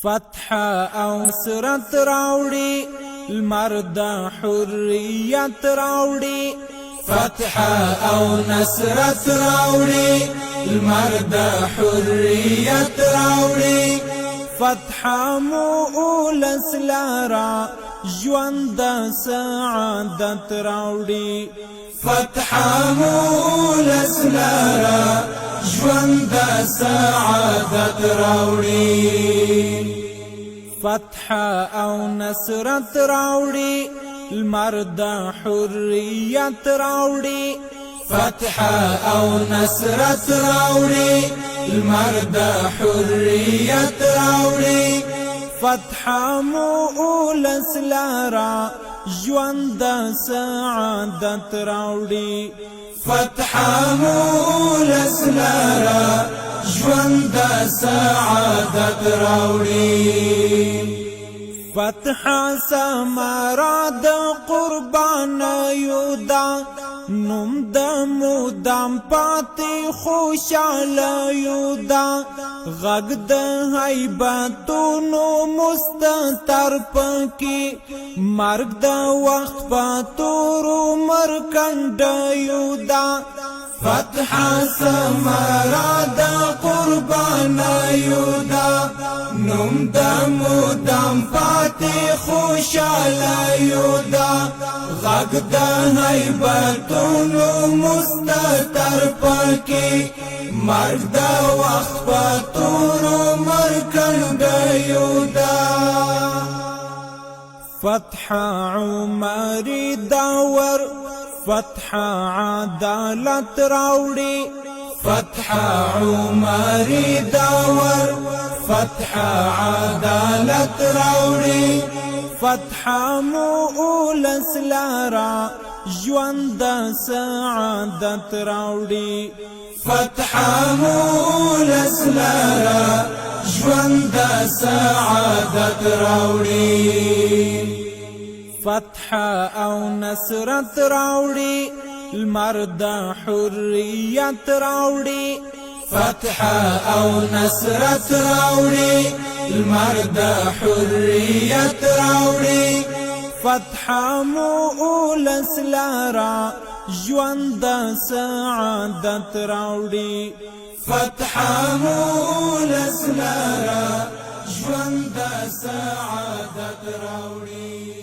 فتح او نصرت راوړي لمر د حریت راوړي فتح او نصرت راوړي لمر د حریت راوړي فتح مو اولس لارا ژوند د سعادت راوړي فتح مو اولس لارا ژوند د سعادت راوړي فتح او نصرت راوړي لمر د حریت راوړي فتح او نصرت راوړي لمر د حریت راوړي فتح مو اولس لارا ژوند د سعادت راوړي فتح مو اولس لارا ژوند د سعادت راوړي فتح سمرا د قربان یودا نوم د مودام پاتې خوشاله یودا غږ د هیبتونو مستتر پکې مرګ د وخت په تورو مرکنډ یودا فتح سمرا د قربان یودا نوم د مودام پاتې خوشاله یودا غږ د هیبتونو مستتر پکې مرګ د وخت په تورو مرکنډ یودا فتح عمری داور فتح عدالت راوړي فتح عمری داور فتح عدالت راوړي فتح مو اولس لارا ژوند د سعادت راوړي فتح مو اولس لارا ژوند د سعادت راوړي فتح او نصرت راوړي لمر د حریت راوړي فتح او نصرت راوړي لمر د حریت راوړي فتح مو اولس لارا ژوند د سعادت راوړي فتح مو اولس لارا ژوند د سعادت راوړي